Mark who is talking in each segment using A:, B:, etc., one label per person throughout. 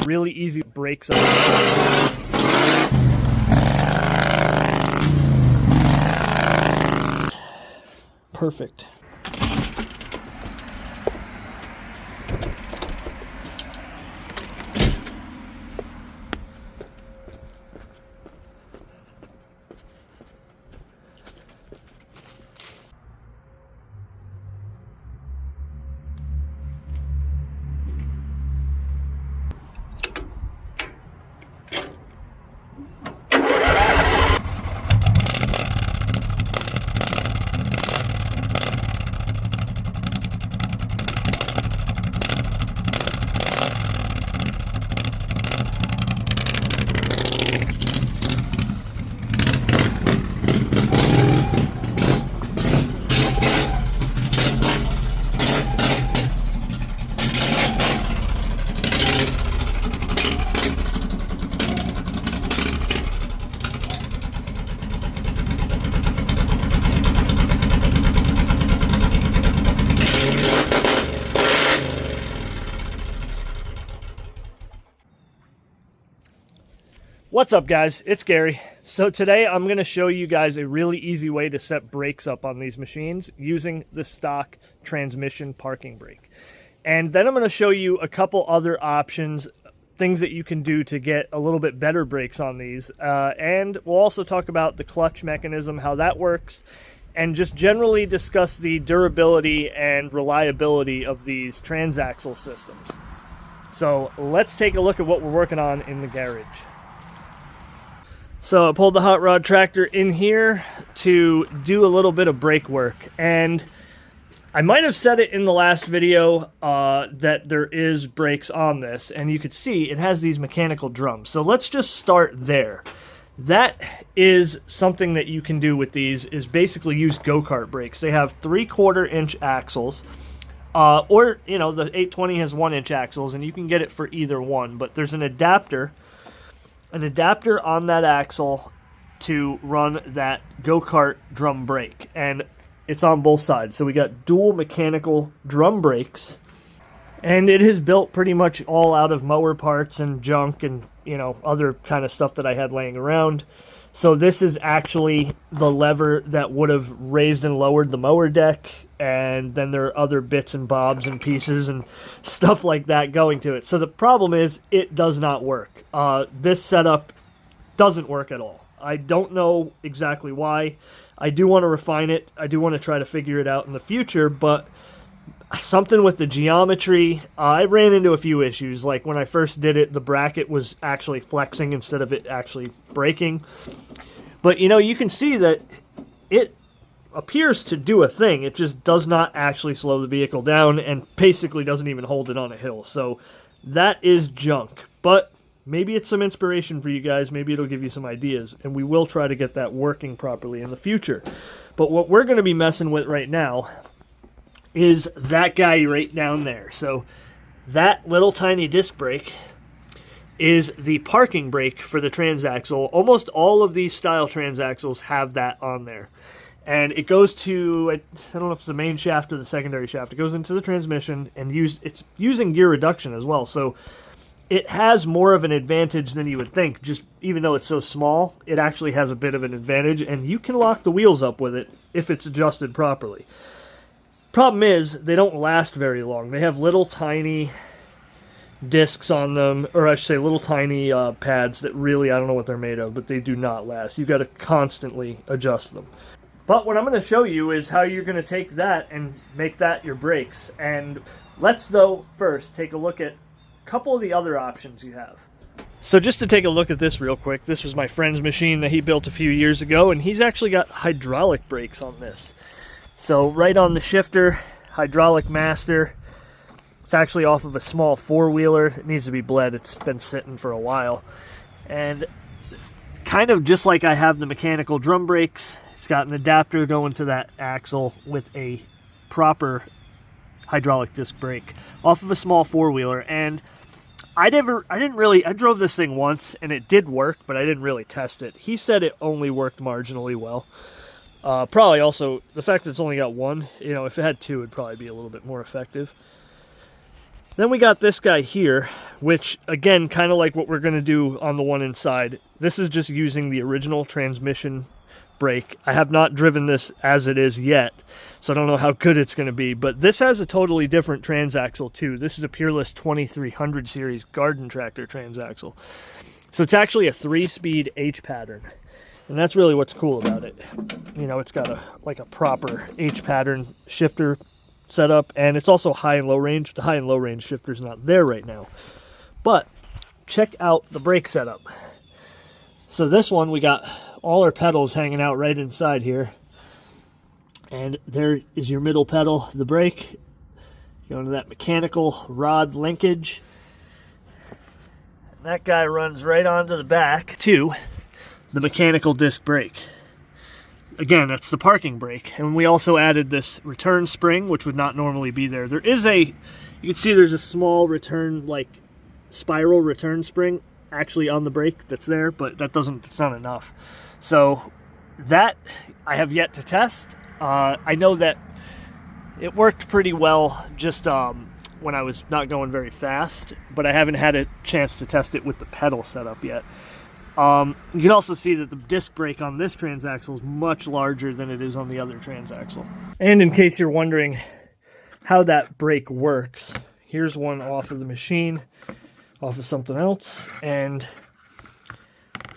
A: really easy brakes. Perfect. What's up, guys? It's Gary. So today I'm going to show you guys a really easy way to set brakes up on these machines using the stock transmission parking brake. And then I'm going to show you a couple other options, things that you can do to get a little bit better brakes on these. And we'll also talk about the clutch mechanism, how that works, and just generally discuss the durability and reliability of these transaxle systems. So let's take a look at what we're working on in the garage. So I pulled the hot rod tractor in here to do a little bit of brake work, and I might have said it in the last video that there is brakes on this, and you could see it has these mechanical drums. So let's just start there. That is something that you can do with these, is basically use go-kart brakes. They have 3/4 inch axles, or you know, the 820 has 1 inch axles, and you can get it for either one, but there's an adapter on that axle to run that go-kart drum brake, and it's on both sides. So we got dual mechanical drum brakes, and it is built pretty much all out of mower parts and junk and, you know, other kind of stuff that I had laying around. So this is actually the lever that would have raised and lowered the mower deck, and then there are other bits and bobs and pieces and stuff like that going to it. So the problem is it does not work. This setup doesn't work at all. I don't know exactly why. I do want to refine it. I do want to try to figure it out in the future, but something with the geometry, I ran into a few issues. Like when I first did it, the bracket was actually flexing instead of it actually breaking. But you know, you can see that it appears to do a thing. It just does not actually slow the vehicle down, and basically doesn't even hold it on a hill. So that is junk. But maybe it's some inspiration for you guys. Maybe it'll give you some ideas, and we will try to get that working properly in the future. But what we're going to be messing with right now is that guy right down there. So that little tiny disc brake is the parking brake for the transaxle. Almost all of these style transaxles have that on there. And it goes to, I don't know if it's the main shaft or the secondary shaft. It goes into the transmission, and it's using gear reduction as well. So it has more of an advantage than you would think. Just even though it's so small, it actually has a bit of an advantage, and you can lock the wheels up with it if it's adjusted properly. Problem is, they don't last very long. They have little tiny discs on them, or I should say little tiny pads that really, I don't know what they're made of, but they do not last. You've got to constantly adjust them. But what I'm going to show you is how you're going to take that and make that your brakes. And let's, though, first take a look at a couple of the other options you have. So just to take a look at this real quick, this was my friend's machine that he built a few years ago, and he's actually got hydraulic brakes on this. So right on the shifter, hydraulic master. It's actually off of a small four-wheeler. It needs to be bled. It's been sitting for a while. And kind of just like I have the mechanical drum brakes, it's got an adapter going to that axle with a proper hydraulic disc brake off of a small four-wheeler. And I drove this thing once and it did work, but I didn't really test it. He said it only worked marginally well. Probably also the fact that it's only got one, you know, if it had two, it'd probably be a little bit more effective. Then we got this guy here, which again, kind of like what we're going to do on the one inside. This is just using the original transmission brake. I have not driven this as it is yet, so I don't know how good it's going to be, but this has a totally different transaxle too. This is a Peerless 2300 series garden tractor transaxle. So it's actually a 3-speed H pattern, and that's really what's cool about it. You know, it's got a proper H pattern shifter setup, and it's also high and low range. The high and low range shifter's not there right now, but check out the brake setup. So this one, we got all our pedals hanging out right inside here, and there is your middle pedal, the brake. Go into that mechanical rod linkage. That guy runs right onto the back to the mechanical disc brake. Again, that's the parking brake. And we also added this return spring, which would not normally be there. There is you can see there's a small return, like spiral return spring actually on the brake that's there, but that's not enough. So that I have yet to test. I know that it worked pretty well just when I was not going very fast, but I haven't had a chance to test it with the pedal setup yet. You can also see that the disc brake on this transaxle is much larger than it is on the other transaxle. And in case you're wondering how that brake works, here's one off of the machine, off of something else, and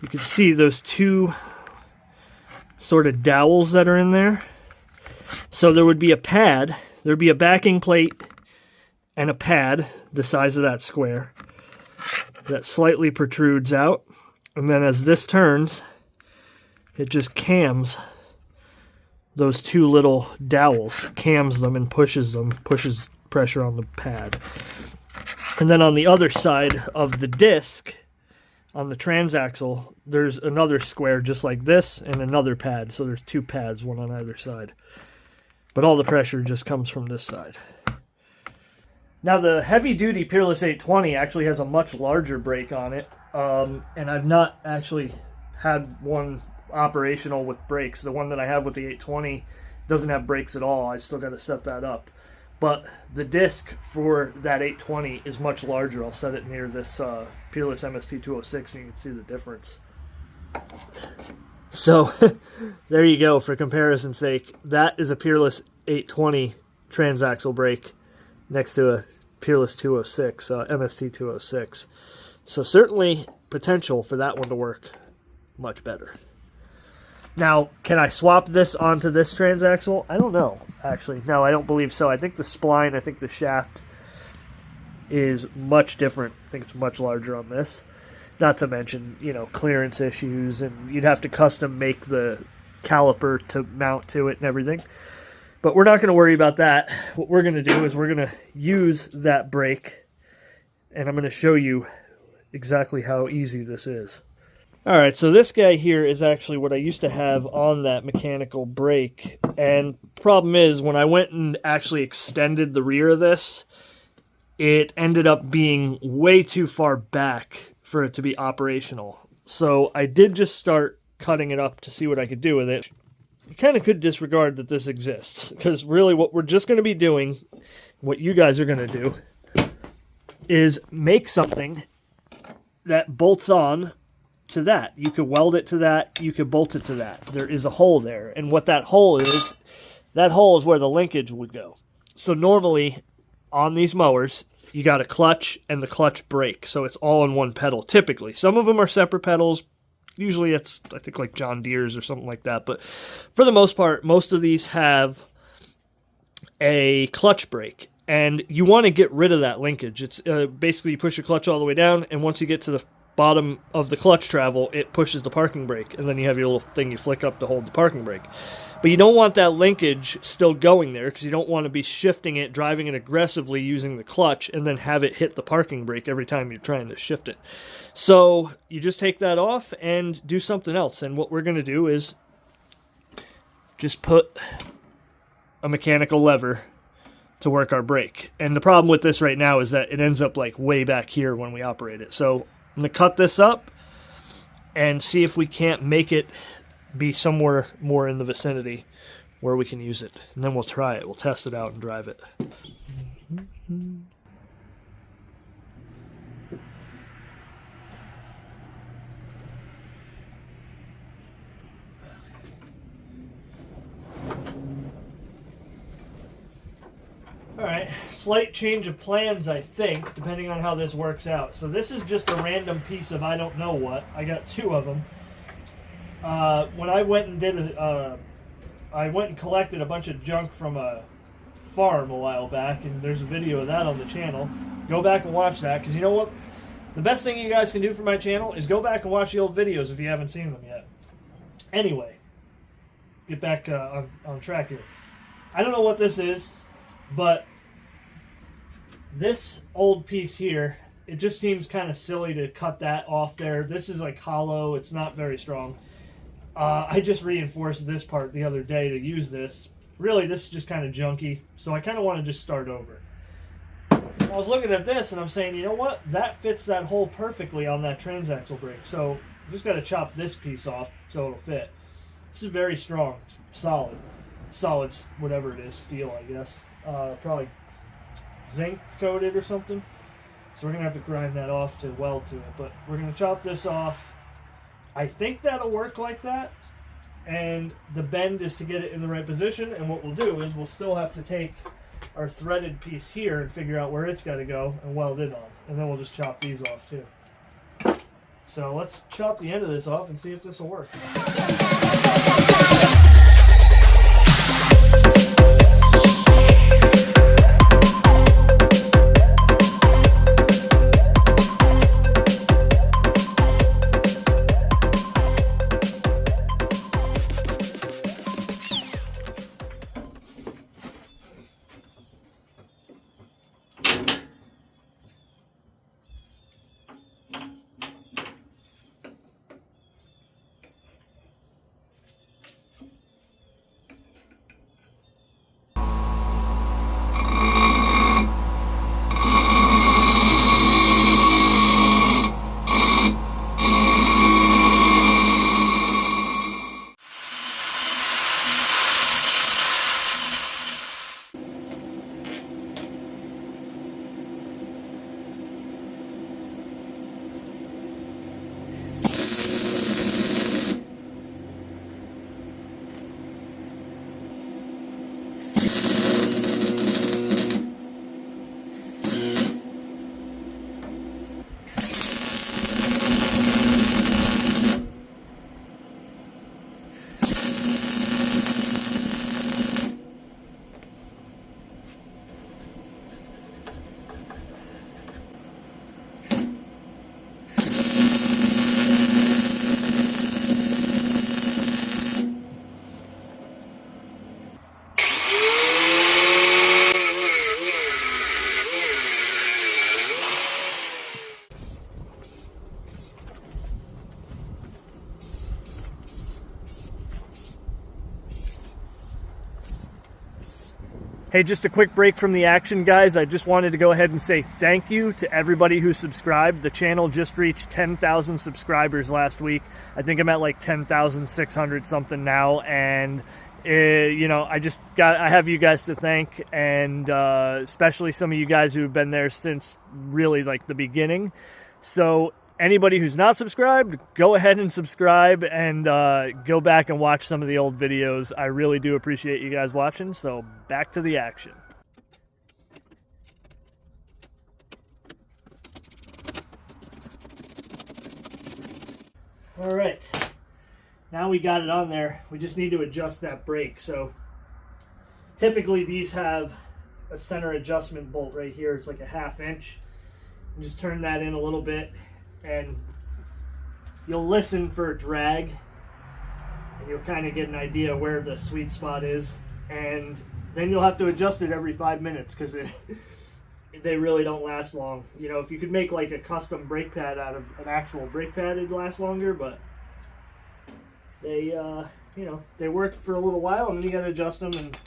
A: you can see those two sort of dowels that are in there. So there would be a pad, there'd be a backing plate and a pad the size of that square that slightly protrudes out, and then as this turns, it just cams those two little dowels, cams them and pushes pressure on the pad. And then on the other side of the disc, on the transaxle, there's another square just like this and another pad. So there's two pads, one on either side. But all the pressure just comes from this side. Now the heavy-duty Peerless 820 actually has a much larger brake on it. And I've not actually had one operational with brakes. The one that I have with the 820 doesn't have brakes at all. I still got to set that up. But the disc for that 820 is much larger. I'll set it near this Peerless MST206 and you can see the difference. So there you go, for comparison's sake. That is a Peerless 820 transaxle brake next to a Peerless 206, MST206. So certainly potential for that one to work much better. Now, can I swap this onto this transaxle? I don't know, actually. No, I don't believe so. I think the spline, I think the shaft is much different. I think it's much larger on this. Not to mention, you know, clearance issues, and you'd have to custom make the caliper to mount to it and everything. But we're not going to worry about that. What we're going to do is we're going to use that brake, and I'm going to show you exactly how easy this is. Alright, so this guy here is actually what I used to have on that mechanical brake, and the problem is when I went and actually extended the rear of this, it ended up being way too far back for it to be operational. So I did just start cutting it up to see what I could do with it. You kind of could disregard that this exists, because really what we're just going to be doing, what you guys are going to do, is make something that bolts on to that. You could weld it to that, you could bolt it to that. There is a hole there, and what that hole is where the linkage would go. So normally on these mowers, you got a clutch and the clutch brake, so it's all in one pedal typically. Some of them are separate pedals. Usually it's, I think, like John Deere's or something like that, but for the most part, most of these have a clutch brake, and you want to get rid of that linkage. It's basically you push your clutch all the way down, and once you get to the bottom of the clutch travel, it pushes the parking brake, and then you have your little thing you flick up to hold the parking brake. But you don't want that linkage still going there, because you don't want to be shifting it, driving it aggressively using the clutch, and then have it hit the parking brake every time you're trying to shift it. So you just take that off and do something else. And what we're going to do is just put a mechanical lever to work our brake. And the problem with this right now is that it ends up like way back here when we operate it. So I'm going to cut this up and see if we can't make it be somewhere more in the vicinity where we can use it. And then we'll try it. We'll test it out and drive it. slight change of plans, I think, depending on how this works out. So this is just a random piece of I don't know what. I got 2 of them. When I went and I went and collected a bunch of junk from a farm a while back, and there's a video of that on the channel. Go back and watch that, because you know what? The best thing you guys can do for my channel is go back and watch the old videos if you haven't seen them yet. Anyway, get back on track here. I don't know what this is, but this old piece here, it just seems kind of silly to cut that off there. This is like hollow. It's not very strong. I just reinforced this part the other day to use this. Really, this is just kind of junky, so I kind of want to just start over. I was looking at this and I'm saying, you know what? That fits that hole perfectly on that transaxle brake. So I just got to chop this piece off so it'll fit. This is very strong, solid, whatever it is, steel, I guess. Probably zinc coated or something. So we're gonna have to grind that off to weld to it. But we're gonna chop this off. I think that'll work like that. And the bend is to get it in the right position. And what we'll do is we'll still have to take our threaded piece here and figure out where it's got to go and weld it on. And then we'll just chop these off too. So let's chop the end of this off and see if this will work. Hey, just a quick break from the action, guys. I just wanted to go ahead and say thank you to everybody who subscribed. The channel just reached 10,000 subscribers last week. I think I'm at like 10,600 something now, and you know, I have you guys to thank, and especially some of you guys who have been there since really like the beginning. So anybody who's not subscribed, go ahead and subscribe and go back and watch some of the old videos. I really do appreciate you guys watching, so back to the action. All right, now we got it on there. We just need to adjust that brake. So typically these have a center adjustment bolt right here. It's like a 1/2 inch. And just turn that in a little bit, and you'll listen for drag, and you'll kind of get an idea where the sweet spot is, and then you'll have to adjust it every 5 minutes because they really don't last long. You know, if you could make like a custom brake pad out of an actual brake pad, it'd last longer, but they you know, they work for a little while, and then you got to adjust them and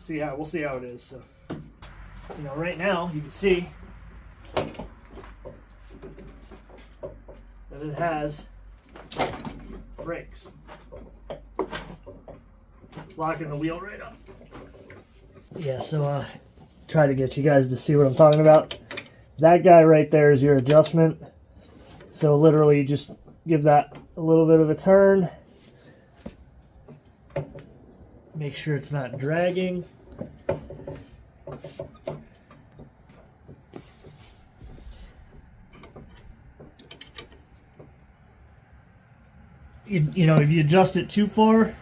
A: we'll see how it is. So, you know, right now you can see that it has brakes. It's locking the wheel right up. Yeah, so try to get you guys to see what I'm talking about. That guy right there is your adjustment. So literally just give that a little bit of a turn. Make sure it's not dragging. You know, if you adjust it too far,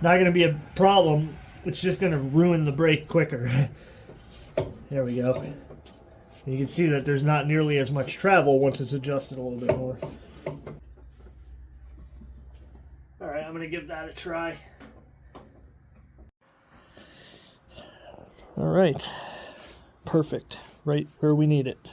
A: not going to be a problem. It's just going to ruin the brake quicker. There we go. You can see that there's not nearly as much travel once it's adjusted a little bit more. Alright, I'm going to give that a try. Alright. Perfect. Right where we need it.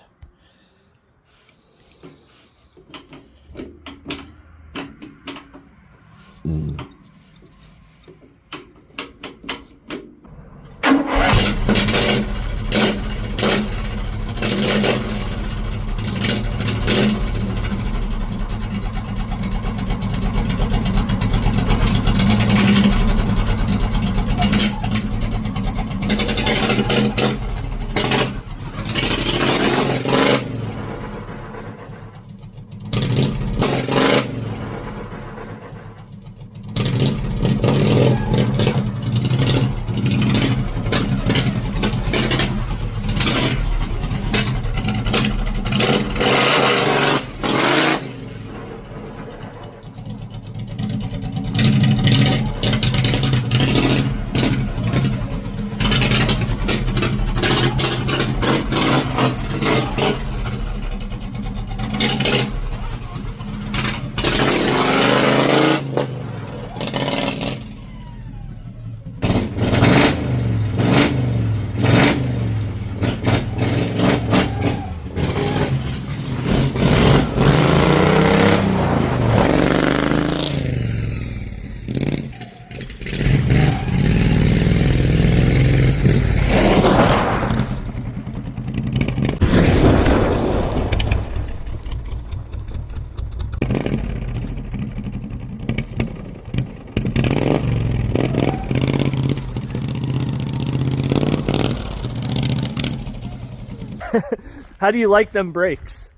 A: How do you like them brakes?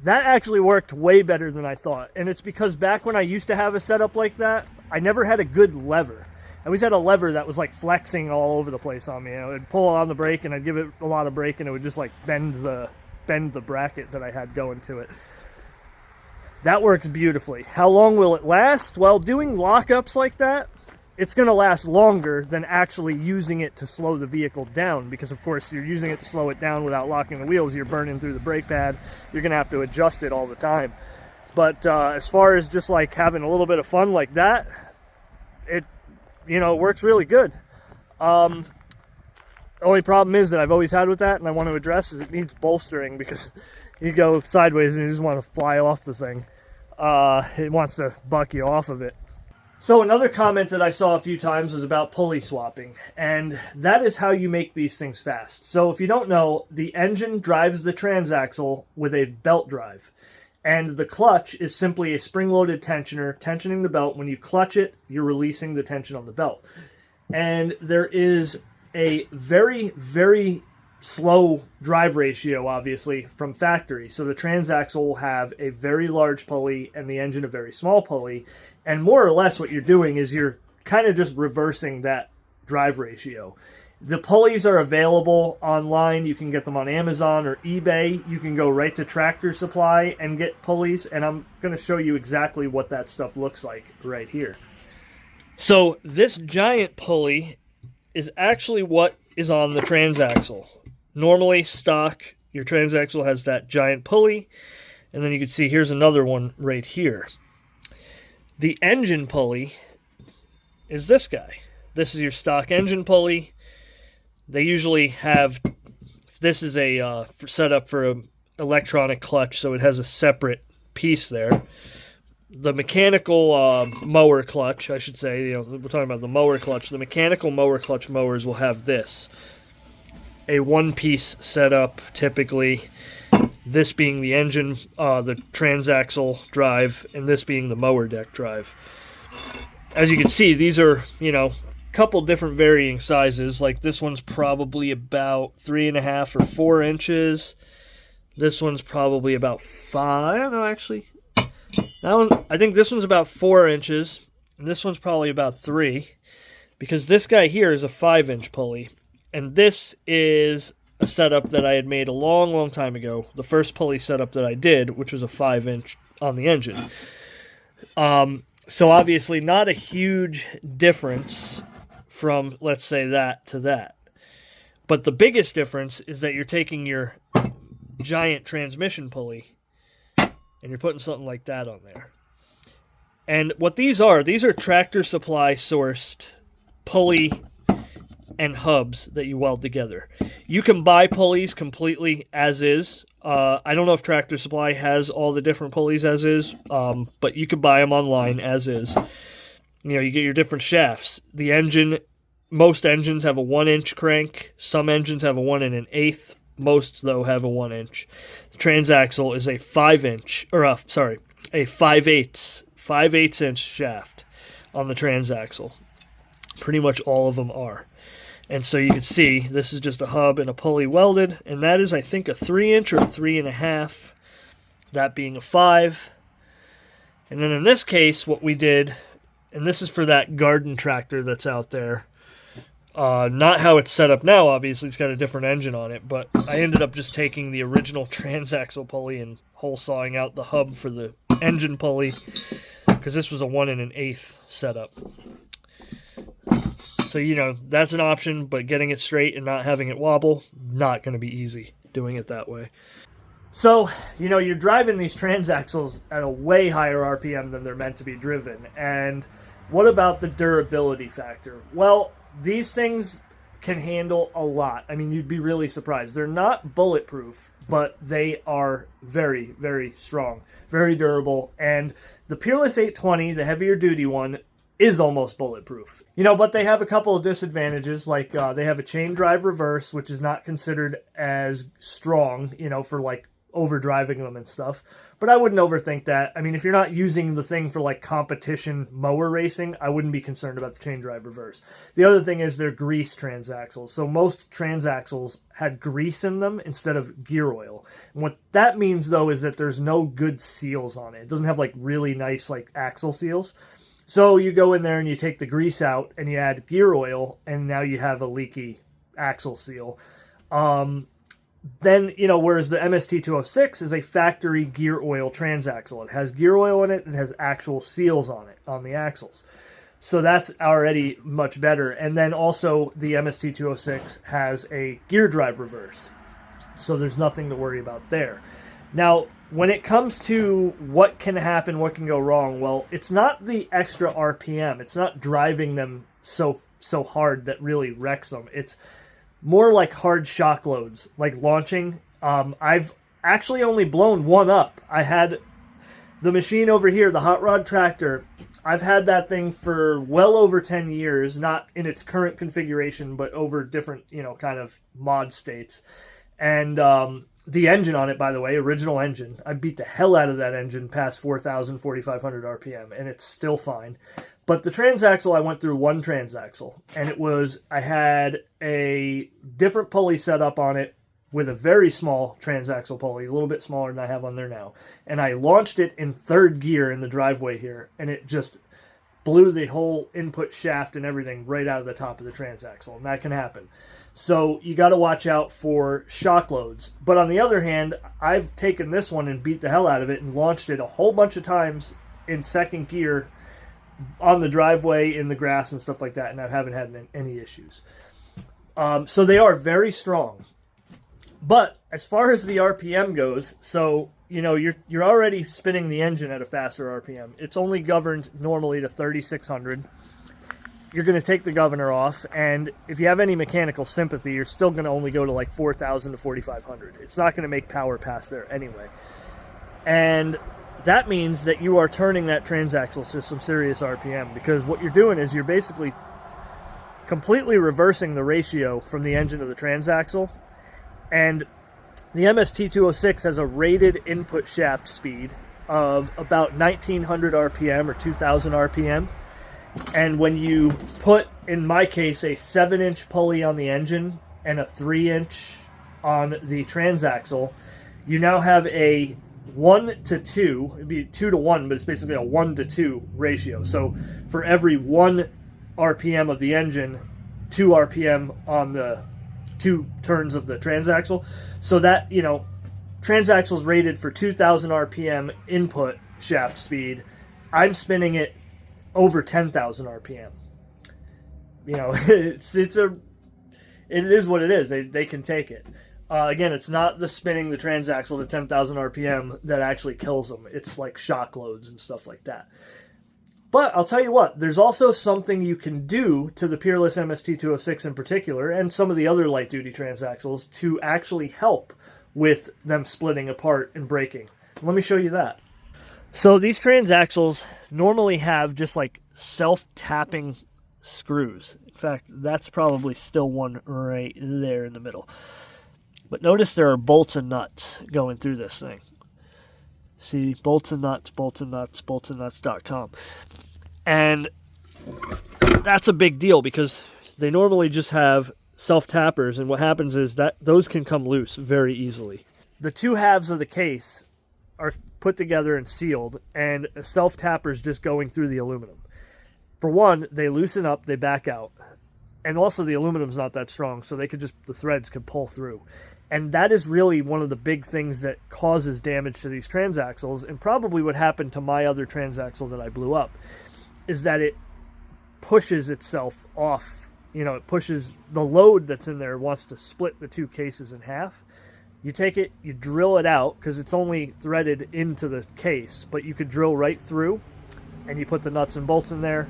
A: That actually worked way better than I thought. And it's because back when I used to have a setup like that, I never had a good lever. I always had a lever that was like flexing all over the place on me. I would pull on the brake and I'd give it a lot of brake and it would just like bend the bracket that I had going to it. That works beautifully. How long will it last? Well, doing lockups like that, it's going to last longer than actually using it to slow the vehicle down, because of course you're using it to slow it down without locking the wheels. You're burning through the brake pad. You're going to have to adjust it all the time. But as far as just like having a little bit of fun like that, it, you know, works really good. The only problem is that I've always had with that and I want to address is it needs bolstering, because you go sideways and you just want to fly off the thing. It wants to buck you off of it. So another comment that I saw a few times was about pulley swapping, and that is how you make these things fast. So if you don't know, the engine drives the transaxle with a belt drive, and the clutch is simply a spring-loaded tensioner, tensioning the belt. When you clutch it, you're releasing the tension on the belt. And there is a very, very slow drive ratio, obviously, from factory. So the transaxle will have a very large pulley and the engine a very small pulley. And more or less what you're doing is you're kind of just reversing that drive ratio. The pulleys are available online. You can get them on Amazon or eBay. You can go right to Tractor Supply and get pulleys. And I'm going to show you exactly what that stuff looks like right here. So this giant pulley is actually what is on the transaxle. Normally, stock, your transaxle has that giant pulley. And then you can see here's another one right here. The engine pulley is this guy. This is your stock engine pulley. They usually have, this is a setup for an electronic clutch, so it has a separate piece there. The mechanical mower clutch, I should say, you know, we're talking about the mower clutch. The mechanical mower clutch mowers will have this. A one-piece setup, typically. This being the engine, the transaxle drive, and this being the mower deck drive. As you can see, these are, you know, a couple different varying sizes. Like this one's probably about 3.5 or 4 inches. This one's probably about 5. No, actually, that one, I think this one's about 4 inches, and this one's probably about 3, because this guy here is a 5-inch pulley. And this is a setup that I had made a long, long time ago. The first pulley setup that I did, which was a 5-inch on the engine. So obviously not a huge difference from, let's say, that to that. But the biggest difference is that you're taking your giant transmission pulley and you're putting something like that on there. And what these are Tractor Supply sourced pulley and hubs that you weld together. You can buy pulleys completely as is. I don't know if Tractor Supply has all the different pulleys as is, but you can buy them online as is. You know, you get your different shafts. The engine, most engines have a 1-inch crank. Some engines have a 1 1/8. Most, though, have a 1-inch. The Transaxle is a 5-inch, or a 5/8 inch shaft on the Transaxle. Pretty much all of them are. And so you can see this is just a hub and a pulley welded, and that is, I think, a 3-inch or a 3.5, that being a 5. And then in this case, what we did, and this is for that garden tractor that's out there, not how it's set up now, obviously, it's got a different engine on it, but I ended up just taking the original Transaxle pulley and hole sawing out the hub for the engine pulley, because this was a 1 1/8 setup. So, you know, that's an option, but getting it straight and not having it wobble, not going to be easy doing it that way. So, you know, you're driving these Transaxles at a way higher RPM than they're meant to be driven. And what about the durability factor? Well, these things can handle a lot. I mean, you'd be really surprised. They're not bulletproof, but they are very, very strong, very durable. And the Peerless 820, the heavier duty one, is almost bulletproof. You know, but they have a couple of disadvantages, like they have a chain drive reverse, which is not considered as strong, you know, for like overdriving them and stuff. But I wouldn't overthink that. I mean, if you're not using the thing for like competition mower racing, I wouldn't be concerned about the chain drive reverse. The other thing is they're grease transaxles. So most transaxles had grease in them instead of gear oil. And what that means, though, is that there's no good seals on it. It doesn't have like really nice like axle seals. So you go in there and you take the grease out and you add gear oil, and now you have a leaky axle seal. Then, you know, whereas the MST206 is a factory gear oil transaxle. It has gear oil in it, and it has actual seals on it, on the axles. So that's already much better. And then also the MST206 has a gear drive reverse. So there's nothing to worry about there. Now, when it comes to what can happen, what can go wrong, well, it's not the extra RPM. It's not driving them so hard that really wrecks them. It's more like hard shock loads, like launching. I've actually only blown one up. I had the machine over here, the hot rod tractor. I've had that thing for well over 10 years, not in its current configuration, but over different, you know, kind of mod states. And the engine on it, by the way, original engine, I beat the hell out of that engine past 4,000, 4,500 RPM, and it's still fine. But the Transaxle, I went through one Transaxle, and it was, I had a different pulley set up on it with a very small Transaxle pulley, a little bit smaller than I have on there now. And I launched it in third gear in the driveway here, and it just blew the whole input shaft and everything right out of the top of the Transaxle, and that can happen. So you got to watch out for shock loads. But on the other hand, I've taken this one and beat the hell out of it and launched it a whole bunch of times in second gear on the driveway, in the grass and stuff like that, and I haven't had any issues. So they are very strong. But as far as the RPM goes, so you know you're already spinning the engine at a faster RPM. It's only governed normally to 3,600. You're going to take the governor off, and if you have any mechanical sympathy, you're still going to only go to like 4,000 to 4,500. It's not going to make power past there anyway. And that means that you are turning that transaxle to some serious RPM, because what you're doing is you're basically completely reversing the ratio from the engine to the transaxle. And the MST206 has a rated input shaft speed of about 1,900 RPM or 2,000 RPM. And when you put, in my case, a 7-inch pulley on the engine and a 3-inch on the transaxle, you now have a 1-to-2, it'd be 2-to-1, but it's basically a 1-to-2 ratio. So for every 1 RPM of the engine, 2 RPM on the 2 turns of the transaxle. So that, you know, transaxle's rated for 2,000 RPM input shaft speed. I'm spinning it over 10,000 RPM. You know, it is what it is. They can take it. Again, it's not the spinning the transaxle to 10,000 RPM that actually kills them. It's like shock loads and stuff like that. But I'll tell you what, there's also something you can do to the Peerless MST206 in particular, and some of the other light-duty transaxles, to actually help with them splitting apart and breaking. Let me show you that. So these transaxles normally have just like self-tapping screws. In fact, that's probably still one right there in the middle. But notice there are bolts and nuts going through this thing. See, bolts and nuts, boltsandnuts.com. And that's a big deal because they normally just have self-tappers, and what happens is that those can come loose very easily. The 2 halves of the case are put together and sealed, and a self-tapper is just going through the aluminum. For one, they loosen up, they back out. And also the aluminum's not that strong, so the threads could pull through. And that is really one of the big things that causes damage to these transaxles, and probably what happened to my other transaxle that I blew up, is that it pushes itself off. You know, it pushes the load that's in there, wants to split the 2 cases in half. You take it, you drill it out, because it's only threaded into the case, but you could drill right through, and you put the nuts and bolts in there,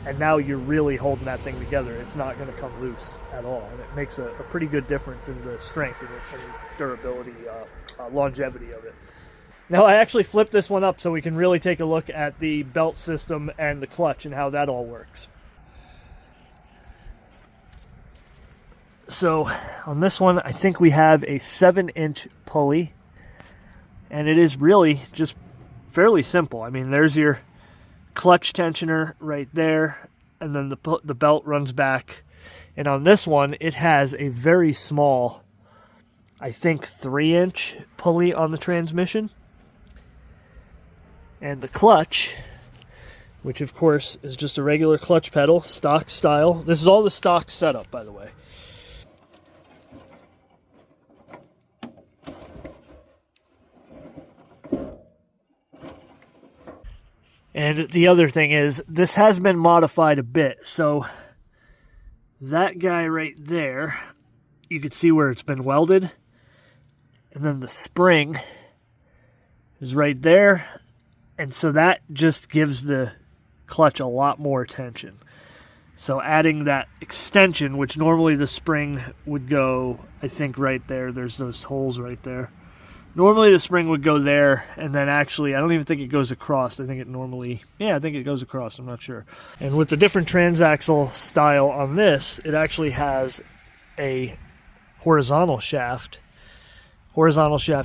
A: and now you're really holding that thing together. It's not going to come loose at all, and it makes a pretty good difference in the strength and durability, longevity of it. Now, I actually flipped this one up so we can really take a look at the belt system and the clutch and how that all works. So, on this one, I think we have a 7-inch pulley, and it is really just fairly simple. I mean, there's your clutch tensioner right there, and then the belt runs back. And on this one, it has a very small, I think 3-inch pulley on the transmission. And the clutch, which of course is just a regular clutch pedal, stock style. This is all the stock setup, by the way. And the other thing is, this has been modified a bit. So that guy right there, you can see where it's been welded. And then the spring is right there. And so that just gives the clutch a lot more tension. So adding that extension, which normally the spring would go, I think right there, there's those holes right there. Normally the spring would go there, and then actually, I don't even think it goes across. I think it normally, yeah, I think it goes across, I'm not sure. And with the different transaxle style on this, it actually has a horizontal shaft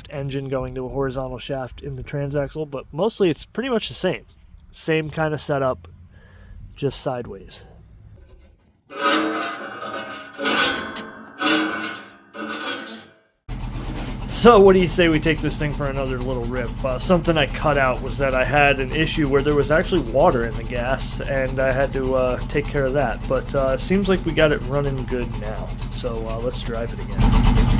A: engine going to a horizontal shaft in the transaxle, but mostly it's pretty much the same. Same kind of setup, just sideways. So what do you say we take this thing for another little rip? Something I cut out was that I had an issue where there was actually water in the gas, and I had to take care of that. But it seems like we got it running good now. So let's drive it again.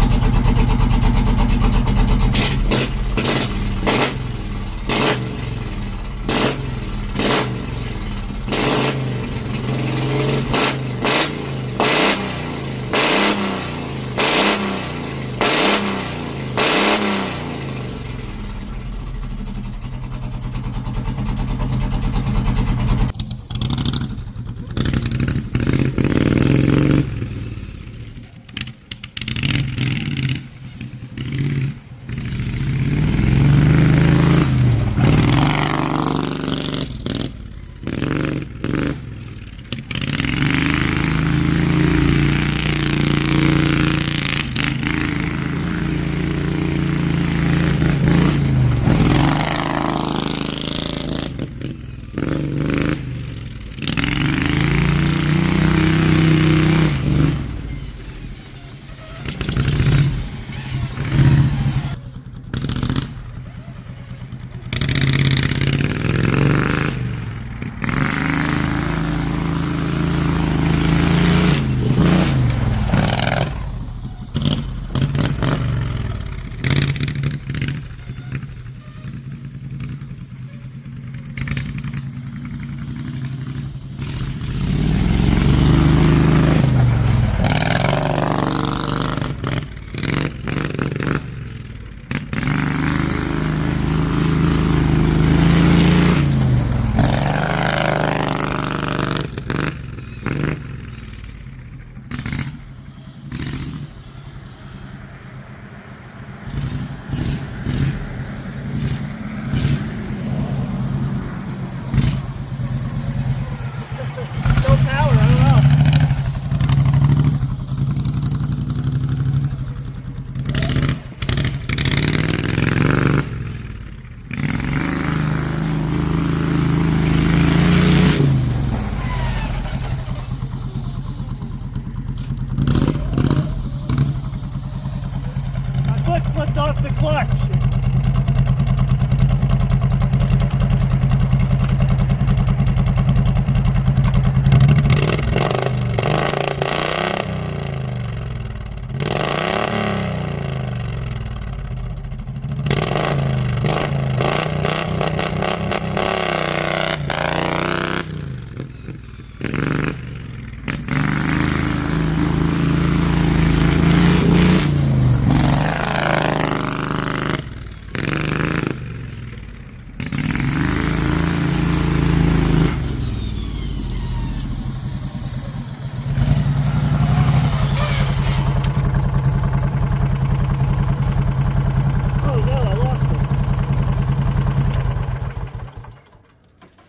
A: foot flipped off the clutch.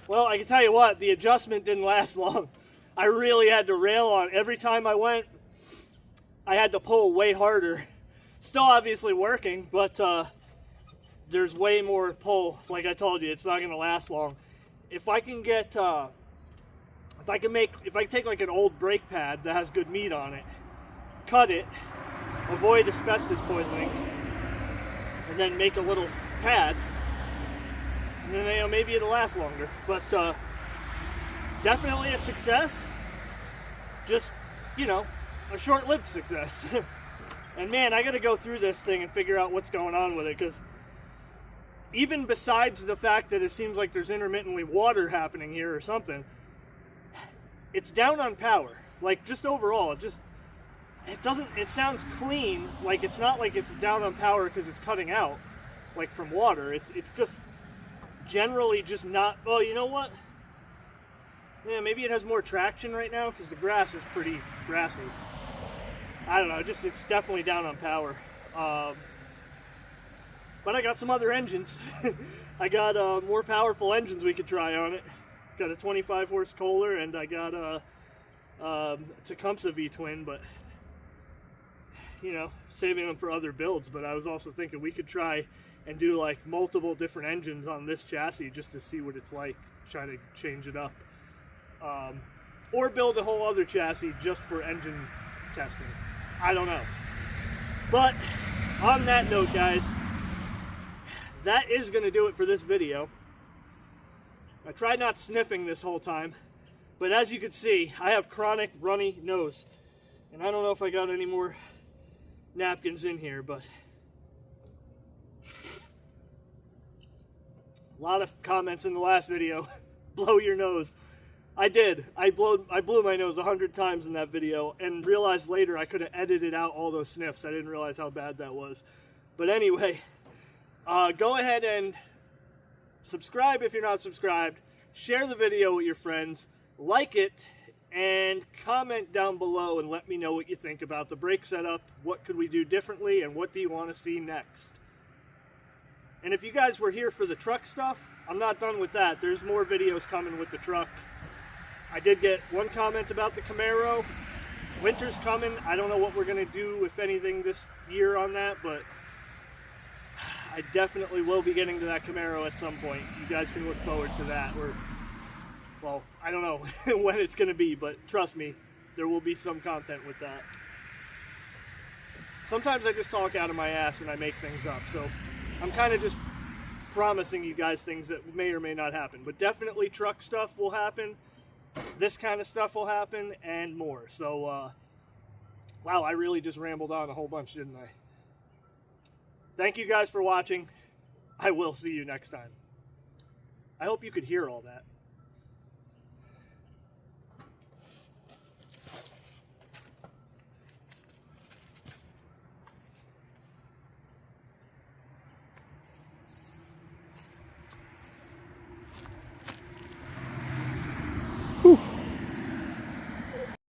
A: Well, I can tell you what, the adjustment didn't last long. I really had to rail on. Every time I went, I had to pull way harder. Still obviously working, but there's way more pull. Like I told you, it's not going to last long. If I can get, if I can take like an old brake pad that has good meat on it, cut it, avoid asbestos poisoning, and then make a little pad, and then, you know, maybe it'll last longer. But definitely a success. Just, you know, a short-lived success. And man, I got to go through this thing and figure out what's going on with it, because even besides the fact that it seems like there's intermittently water happening here or something, it's down on power. Like, just overall, it sounds clean. Like, it's not like it's down on power because it's cutting out, like, from water. It's just generally just not, well, you know what? Yeah, maybe it has more traction right now because the grass is pretty grassy. I don't know, it's definitely down on power. But I got some other engines. I got more powerful engines we could try on it. Got a 25 horse Kohler, and I got a Tecumseh V-twin, but you know, saving them for other builds. But I was also thinking we could try and do like multiple different engines on this chassis just to see what it's like, trying to change it up. Or build a whole other chassis just for engine testing. I don't know. But on that note, guys, that is going to do it for this video. I tried not sniffing this whole time, but as you can see, I have chronic runny nose. And I don't know if I got any more napkins in here, but a lot of comments in the last video. Blow your nose. I did. I blew my nose 100 times in that video, and realized later I could have edited out all those sniffs. I didn't realize how bad that was. But anyway, go ahead and subscribe if you're not subscribed. Share the video with your friends. Like it, and comment down below and let me know what you think about the brake setup. What could we do differently, and what do you want to see next? And if you guys were here for the truck stuff, I'm not done with that. There's more videos coming with the truck. I did get one comment about the Camaro. Winter's coming. I don't know what we're going to do, if anything, this year on that, but I definitely will be getting to that Camaro at some point. You guys can look forward to that. Well, I don't know when it's going to be, but trust me, there will be some content with that. Sometimes I just talk out of my ass and I make things up, so I'm kind of just promising you guys things that may or may not happen. But definitely truck stuff will happen. This kind of stuff will happen, and more. So, wow, I really just rambled on a whole bunch, didn't I? Thank you guys for watching. I will see you next time. I hope you could hear all that.